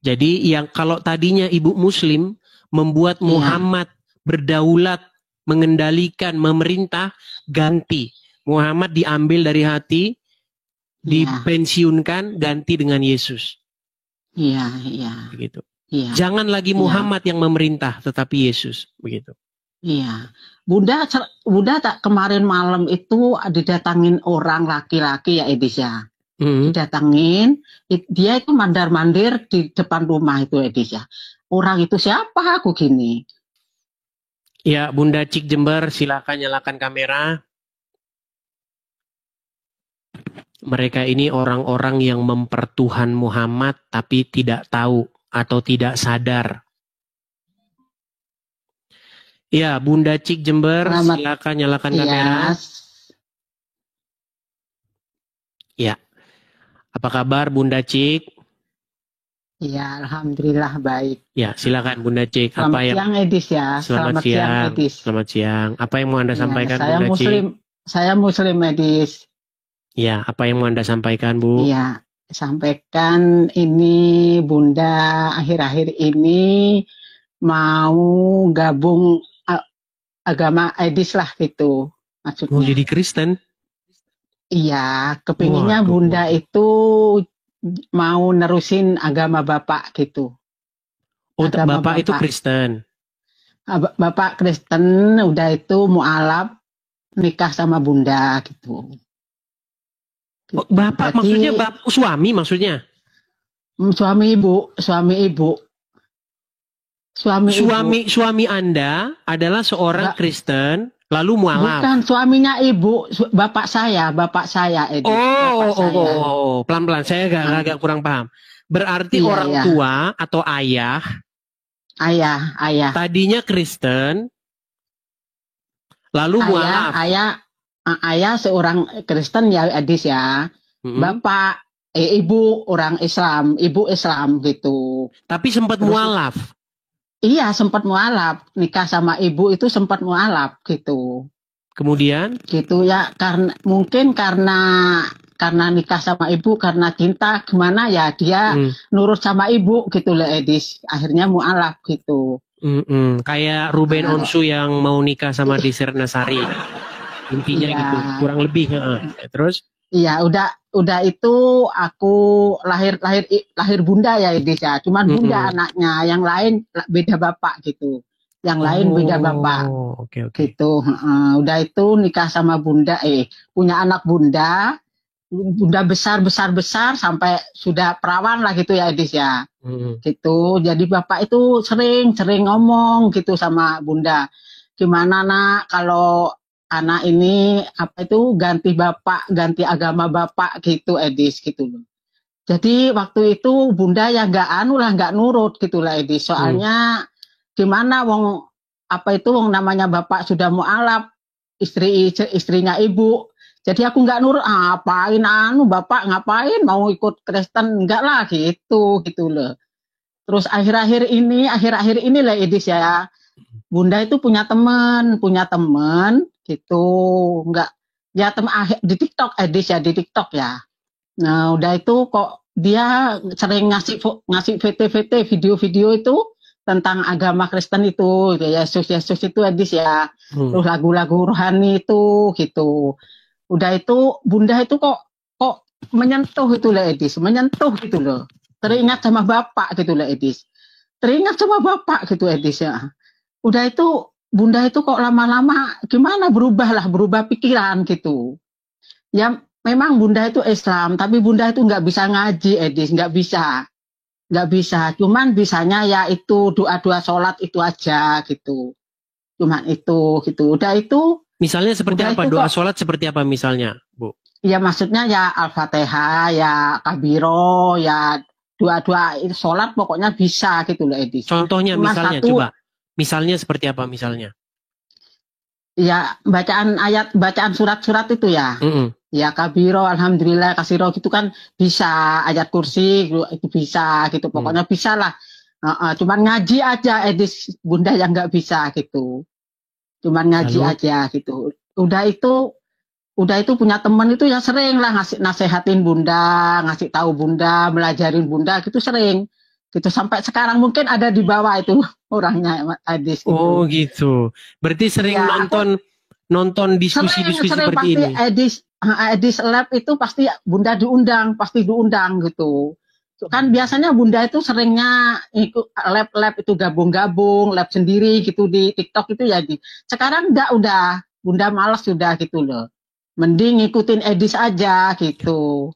Jadi yang kalau tadinya ibu muslim membuat Muhammad berdaulat, mengendalikan, memerintah, ganti. Muhammad diambil dari hati, dipensiunkan, ganti dengan Yesus. Iya. Begitu. Iya. Jangan lagi Muhammad yang memerintah, tetapi Yesus. Begitu. Iya. Bunda tak kemarin malam itu didatangin orang laki-laki ya Edis ya. Didatangin, dia itu mandar-mandir di depan rumah itu Edis ya. Orang itu siapa aku gini? Ya, Bunda Cik Jember, silakan nyalakan kamera. Mereka ini orang-orang yang mempertuhan Muhammad tapi tidak tahu atau tidak sadar. Ya, Bunda Cik Jember, silakan nyalakan kamera. Ya. Apa kabar Bunda Cik? Ya, alhamdulillah baik. Ya, silakan Bunda Cik. Selamat siang Edis ya. Selamat siang Edis. Selamat siang. Apa yang mau Anda sampaikan Bunda Cik? Saya Muslim Edis. Ya, apa yang mau Anda sampaikan Bu? Ya, sampaikan ini Bunda akhir-akhir ini mau gabung agama Edis lah gitu maksudnya. Mau jadi Kristen? Iya, kepinginnya Bunda itu mau nerusin agama Bapak gitu. Oh, Bapak itu Kristen? Bapak Kristen, udah itu mualaf nikah sama Bunda gitu. Oh, Bapak maksudnya suami maksudnya? Suami ibu. Suami Anda adalah seorang Kristen, lalu mualaf. Bukan, suaminya ibu, bapak saya Edith. Pelan-pelan, saya agak kurang paham. Berarti orang tua atau ayah. Ayah. Tadinya Kristen, lalu mualaf. Ayah seorang Kristen ya Edis ya. Bapak, ibu orang Islam, ibu Islam gitu. Tapi sempat mualaf. Iya, sempat mualaf. Nikah sama ibu itu sempat mualaf gitu. Kemudian? Gitu ya, karena nikah sama ibu, karena cinta gimana ya dia nurut sama ibu gitu lah Edis. Akhirnya mualaf gitu. Kayak Ruben Onsu yang mau nikah sama Desirna Sari. Intinya gitu, kurang lebih. Terus? Iya, udah itu aku lahir Bunda ya Edis ya. Cuman Bunda anaknya, yang lain beda bapak gitu. Yang lain beda bapak. Okay. Gitu. Udah itu nikah sama Bunda, punya anak Bunda besar sampai sudah perawan lah gitu ya Edis ya. Gitu. Jadi bapak itu sering ngomong gitu sama Bunda. Gimana nak kalau anak ini ganti agama bapak gitu Edis gitu loh. Jadi waktu itu Bunda ya nggak nurut gitu lah Edis. Soalnya gimana wong namanya bapak sudah mualaf, istrinya ibu. Jadi aku nggak nurut, apain bapak ngapain mau ikut Kristen, enggak lah gitu loh. Terus akhir-akhir ini lah Edis ya. Bunda itu punya teman gitu, enggak ya di TikTok Edis ya, di TikTok ya. Nah, udah itu kok dia sering ngasih VT video-video itu tentang agama Kristen itu, ya Yesus itu Edis ya. Terus lagu-lagu rohani itu gitu. Udah itu Bunda itu kok menyentuh itu lah Edis, gitu loh. Teringat sama bapak gitu lah Edis. Teringat sama bapak gitu Edis ya. Udah itu Bunda itu kok lama-lama gimana berubah pikiran gitu. Ya memang Bunda itu Islam, tapi Bunda itu nggak bisa ngaji Edis, nggak bisa. Cuman bisanya ya itu doa-doa sholat itu aja gitu. Cuman itu gitu. Udah itu. Misalnya seperti apa doa sholat seperti apa misalnya, Bu? Ya maksudnya ya Al-Fatihah, ya Kabiro, ya doa-doa sholat pokoknya bisa gitu loh Edis. Contohnya misalnya coba. Misalnya seperti apa misalnya? Ya bacaan surat-surat itu ya. Ya Kabiro, Alhamdulillah, Kasiro gitu kan bisa, ayat kursi itu bisa gitu. Pokoknya bisa lah. Cuman ngaji aja Edis, Bunda yang nggak bisa gitu. Cuman ngaji aja gitu. Udah itu punya teman itu ya sering lah nasehatin Bunda, ngasih tahu Bunda, melajarin Bunda gitu sering. Gitu sampai sekarang mungkin ada di bawah itu orangnya Edis. Gitu. Oh gitu. Berarti sering Ya, nonton diskusi-diskusi seperti pasti ini. Edis Lab itu pasti Bunda diundang gitu. Kan biasanya Bunda itu seringnya ikut lab itu gabung-gabung, lab sendiri gitu di TikTok itu ya. Sekarang udah Bunda malas sudah gitu loh. Mending ngikutin Edis aja gitu.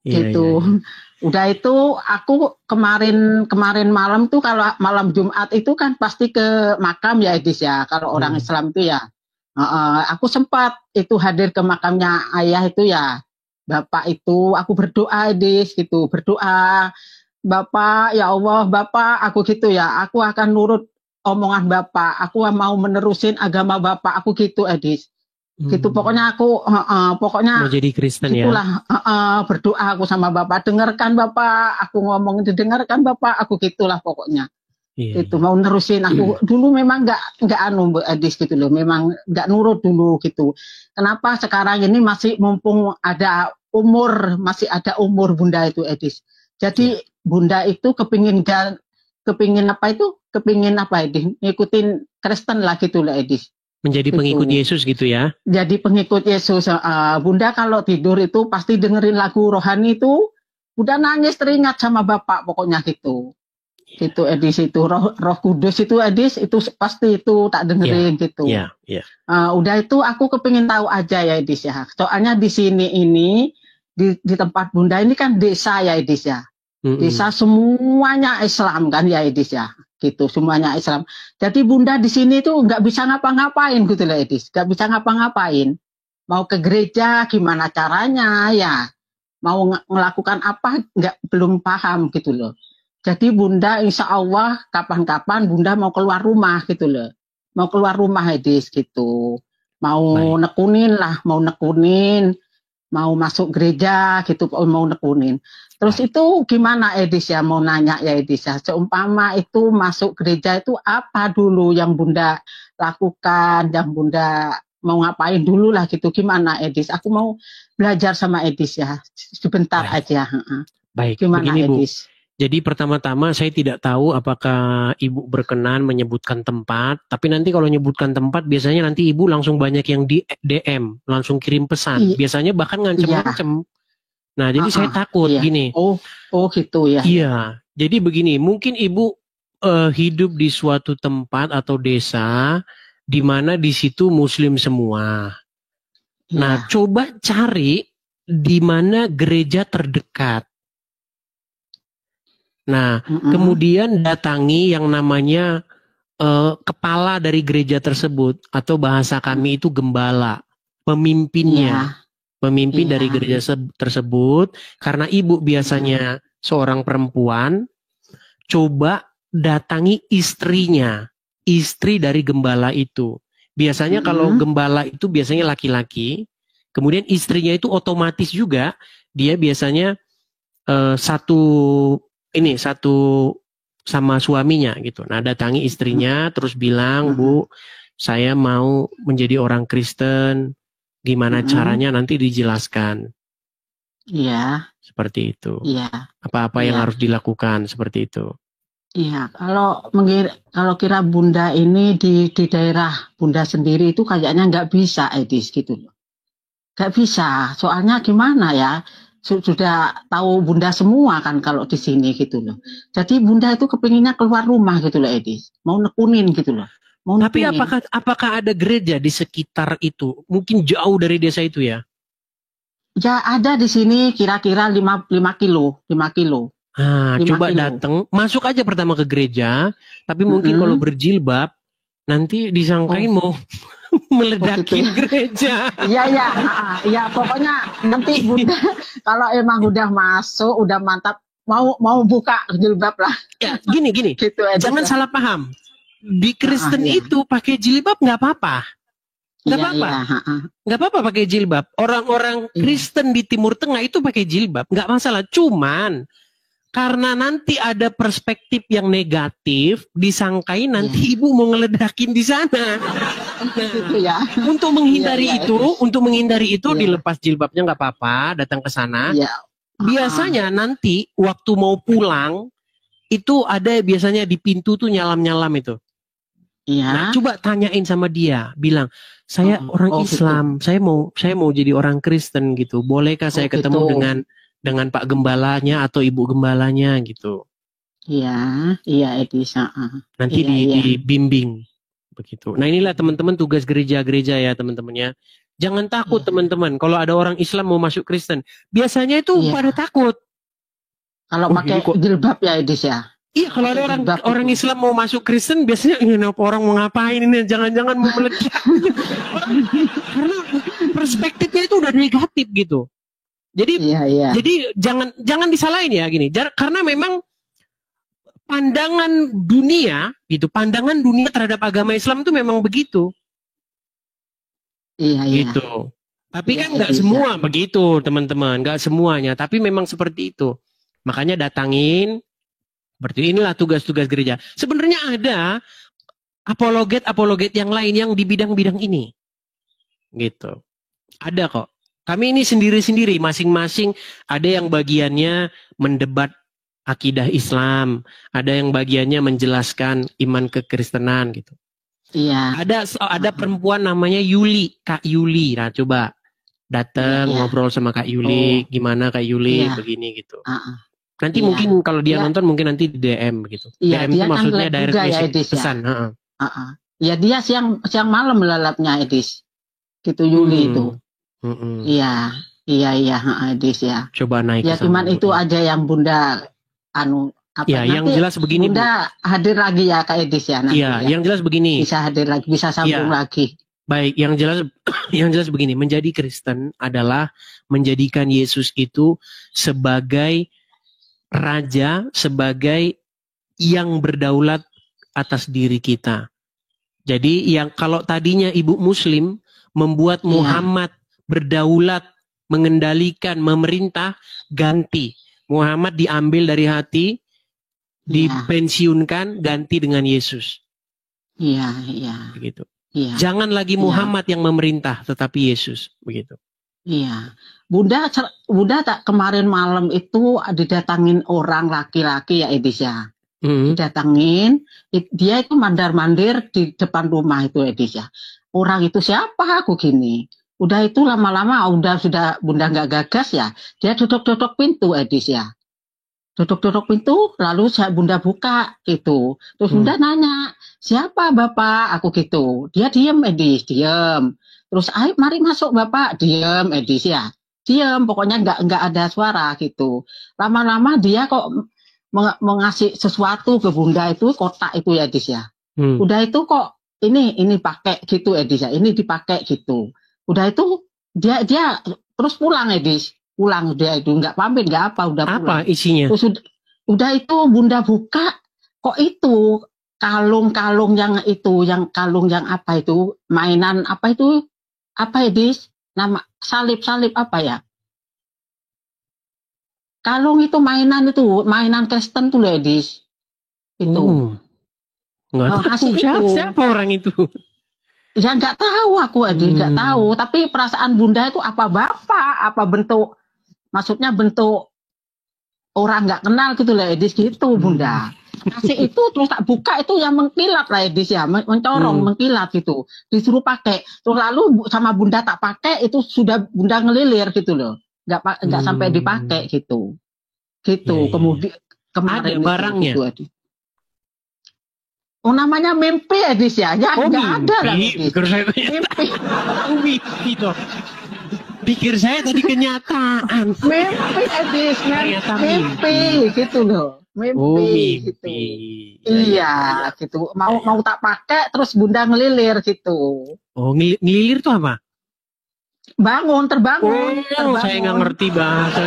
Iya, Gitu. iya, iya. Udah itu aku kemarin malam tuh kalau malam Jumat itu kan pasti ke makam ya Edis ya. Kalau orang Islam itu ya. Aku sempat itu hadir ke makamnya ayah itu ya. Bapak itu aku berdoa Edis gitu. Berdoa. Bapak ya Allah Bapak aku gitu ya. Aku akan nurut omongan Bapak. Aku mau menerusin agama Bapak. Aku gitu Edis. Gitu pokoknya aku pokoknya mau jadi Kristen gitulah, ya berdoa aku sama Bapak, dengarkan Bapak aku ngomong, didengarkan Bapak aku, gitulah pokoknya. Itu mau nerusin aku. Dulu memang nggak Mbak Edis gitu loh, memang nggak nurut dulu gitu. Kenapa sekarang ini masih mumpung ada umur, masih ada umur Bunda itu Edis. Jadi Bunda itu kepingin apa Edis, ngikutin Kristen lah gitu lah Edis. Menjadi pengikut Yesus gitu ya. Jadi pengikut Yesus. Bunda kalau tidur itu pasti dengerin lagu rohani itu, Bunda nangis teringat sama Bapak pokoknya gitu. Gitu Edis itu roh kudus itu Edis itu pasti itu tak dengerin gitu. Udah itu aku kepingin tahu aja ya Edis ya. Soalnya di sini ini di tempat Bunda ini kan desa ya Edis ya. Desa semuanya Islam kan ya Edis ya. Gitu semuanya Islam. Jadi Bunda di sini tuh nggak bisa ngapa-ngapain gitu loh Edis, nggak bisa ngapa-ngapain. Mau ke gereja gimana caranya ya, mau melakukan apa belum paham gitu loh. Jadi Bunda insya Allah kapan-kapan Bunda mau keluar rumah gitu loh, mau keluar rumah Edis gitu, mau nekunin, mau masuk gereja gitu, mau nekunin. Terus itu gimana Edis ya, mau nanya ya Edis ya, seumpama itu masuk gereja itu apa dulu yang Bunda lakukan, yang Bunda mau ngapain dulu lah gitu, gimana Edis? Aku mau belajar sama Edis ya, sebentar aja. Baik, gimana begini Edis? Bu. Jadi pertama-tama saya tidak tahu apakah Ibu berkenan menyebutkan tempat, tapi nanti kalau menyebutkan tempat biasanya nanti Ibu langsung banyak yang di DM, langsung kirim pesan. Biasanya bahkan ngancem-ngancem. Nah, jadi saya takut gini. Oh gitu ya. Iya, jadi begini, mungkin Ibu hidup di suatu tempat atau desa di mana di situ Muslim semua. Nah, coba cari di mana gereja terdekat. Nah, kemudian datangi yang namanya kepala dari gereja tersebut, atau bahasa kami itu gembala, pemimpinnya. Pemimpin dari gereja tersebut, karena Ibu biasanya seorang perempuan, coba datangi istrinya, istri dari gembala itu. Biasanya kalau gembala itu biasanya laki-laki, kemudian istrinya itu otomatis juga, dia biasanya satu sama suaminya gitu. Nah, datangi istrinya, terus bilang, Bu, saya mau menjadi orang Kristen. Gimana caranya nanti dijelaskan. Iya. Seperti itu. Iya. Apa-apa yang harus dilakukan seperti itu. Iya. Kalau kira Bunda ini di daerah Bunda sendiri itu kayaknya nggak bisa Edis gitu loh. Nggak bisa. Soalnya gimana ya? Sudah tahu Bunda semua kan kalau di sini gitu loh. Jadi Bunda itu kepinginnya keluar rumah gitu loh Edis. Mau nekunin gitu loh. Tapi apakah ada gereja di sekitar itu? Mungkin jauh dari desa itu ya? Ya ada di sini kira-kira 5 kilo. Nah, coba datang, masuk aja pertama ke gereja, tapi mungkin kalau berjilbab, nanti disangkain mau meledakin gereja. Iya, pokoknya nanti Bunda kalau emang udah masuk, udah mantap, mau buka jilbab lah. Ya, gini. Gitu aja, jangan salah paham. Di Kristen itu pakai jilbab nggak apa-apa. Nggak apa-apa pakai jilbab. Orang-orang Kristen di Timur Tengah itu pakai jilbab, nggak masalah. Cuman karena nanti ada perspektif yang negatif, disangkain nanti Ibu mau ngeledakin di sana. Nah, untuk menghindari itu, dilepas jilbabnya nggak apa-apa, datang ke sana. Biasanya nanti waktu mau pulang, itu ada biasanya di pintu tuh nyalam-nyalam itu. Iya. Nah, coba tanyain sama dia, bilang, saya orang Islam, gitu. saya mau jadi orang Kristen gitu. Bolehkah saya ketemu dengan Pak Gembalanya atau Ibu Gembalanya gitu. Iya, iya Edis. Nanti dibimbing begitu. Nah, inilah teman-teman tugas gereja-gereja ya, teman-teman ya. Jangan takut teman-teman. Kalau ada orang Islam mau masuk Kristen, biasanya itu pada takut. Kalau pakai jilbab ya Edis ya. Iya, kalau ada orang Islam mau masuk Kristen, biasanya orang mau ngapain ini? Jangan-jangan mau meledak. Karena perspektifnya itu udah negatif gitu. Jadi jadi jangan disalahin ya gini. Karena memang pandangan dunia terhadap agama Islam itu memang begitu. Iya, gitu. Tapi kan nggak semua begitu, teman-teman. Nggak semuanya, tapi memang seperti itu. Makanya datangin. Berarti inilah tugas-tugas gereja. Sebenarnya ada apologet yang lain yang di bidang-bidang ini. Gitu. Ada kok. Kami ini sendiri-sendiri, masing-masing ada yang bagiannya mendebat akidah Islam, ada yang bagiannya menjelaskan iman kekristenan gitu. Iya. Ada perempuan namanya Yuli, Kak Yuli. Nah, coba datang ngobrol sama Kak Yuli, gimana Kak Yuli begini gitu. Nanti mungkin kalau dia nonton mungkin nanti di DM begitu. Iya, DM itu kan maksudnya direct message pesan. Ya dia siang malam melalapnya Edis. Gitu Yuli itu. Iya, Edis ya. Coba naik. Ya cuman itu aja yang Bunda yang jelas begini. Bunda hadir lagi ya Kak Edis ya nanti. Iya, yang jelas begini. Bisa hadir lagi, bisa sambung lagi. Baik, yang jelas begini, menjadi Kristen adalah menjadikan Yesus itu sebagai raja, sebagai yang berdaulat atas diri kita. Jadi yang kalau tadinya ibu Muslim membuat Muhammad berdaulat, mengendalikan, memerintah, ganti. Muhammad diambil dari hati, dipensiunkan, ganti dengan Yesus. Iya. Begitu. Iya. Jangan lagi Muhammad yang memerintah, tetapi Yesus. Begitu. Iya. Bunda tak kemarin malam itu didatangin orang laki-laki ya Edis ya. Didatangin, dia itu mandar-mandir di depan rumah itu Edis ya. Orang itu siapa aku gini. Udah itu lama-lama sudah Bunda nggak gagas ya. Dia duduk-duduk pintu Edis ya. Duduk-duduk pintu lalu Bunda buka gitu. Terus Bunda nanya, siapa Bapak? Aku gitu. Dia diem Edis, diem. Terus ayo mari masuk Bapak, diem Edis ya. Diem, pokoknya nggak ada suara gitu. Lama-lama dia kok mengasih sesuatu ke Bunda itu kotak itu ya Edis ya. Udah itu kok ini pakai gitu Edis ya. Ini dipakai gitu. Udah itu dia terus pulang Edis. Pulang dia itu nggak pamit nggak apa udah pulang. Apa isinya? Terus udah itu Bunda buka kok itu kalung yang apa itu mainan apa itu apa Edis? Nama salib apa ya? Kalung itu mainan Kristen tuh loh Edis. Itu. Nggak tahu siapa orang itu. Ya nggak tahu aku Edis, nggak tahu. Tapi perasaan Bunda itu apa bapak, apa bentuk, maksudnya bentuk orang nggak kenal gitu loh Edis gitu Bunda. Kasih itu terus tak buka itu yang mengkilat lah Edis ya, mencorong mengkilat gitu. Disuruh pakai. Terus lalu sama Bunda tak pakai itu sudah Bunda ngelilir gitu loh. Nggak sampai dipakai gitu. Gitu. Kemudian kemarin ada barangnya. Itu, namanya mimpi Edis ya. Ya nggak ada lah Edis. Mimpi toh. Pikir saya tadi kenyataan. Mimpi Edis, mimpi gitu loh. Mimpi gitu. Iya gitu. Mau tak pakai terus Bunda ngelilir gitu. Oh, ngelilir tuh apa? Terbangun. Saya nggak ngerti bahasa.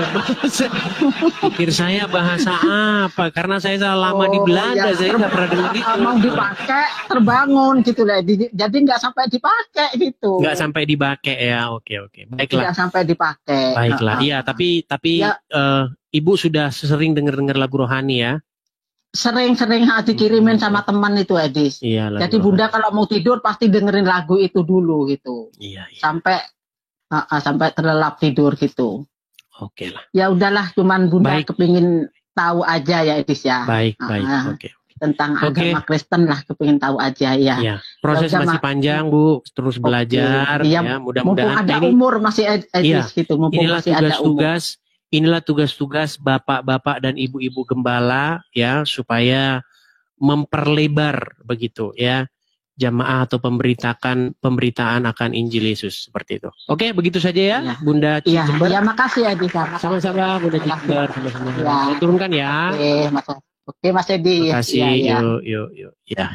Pikir saya bahasa apa? Karena saya lama di Belanda, saya nggak pernah dengar itu. Mau dipakai, terbangun gitu lah. Jadi nggak sampai dipakai gitu. Nggak sampai dipakai ya, oke. Baiklah. Nggak sampai dipakai. Baiklah, iya. Tapi ya. Ibu sudah sering dengar lagu rohani ya? Sering dikirimin sama teman itu Edis. Iya, jadi Bunda kalau mau tidur pasti dengerin lagu itu dulu gitu. Iya. Sampai terlelap tidur gitu. Oke lah. Ya udahlah, cuman Bunda kepingin tahu aja ya Edis ya. Baik, oke. Tentang agama Kristen lah, kepingin tahu aja ya. Iya. Proses masih panjang Bu, terus belajar ya. Mudah-mudahan ada umur masih Edis gitu. Inilah tugas-tugas, inilah tugas-tugas bapak-bapak dan ibu-ibu gembala ya, supaya memperlebar begitu ya jamaah atau pemberitaan akan Injil Yesus seperti itu. Oke, begitu saja ya, Bunda Cicember. Iya, makasih ya Edis. Sama-sama Bunda Cicember, sama-sama. Saya turunkan ya. Oke, Mas Edi. Terima kasih. Yuk. Ya.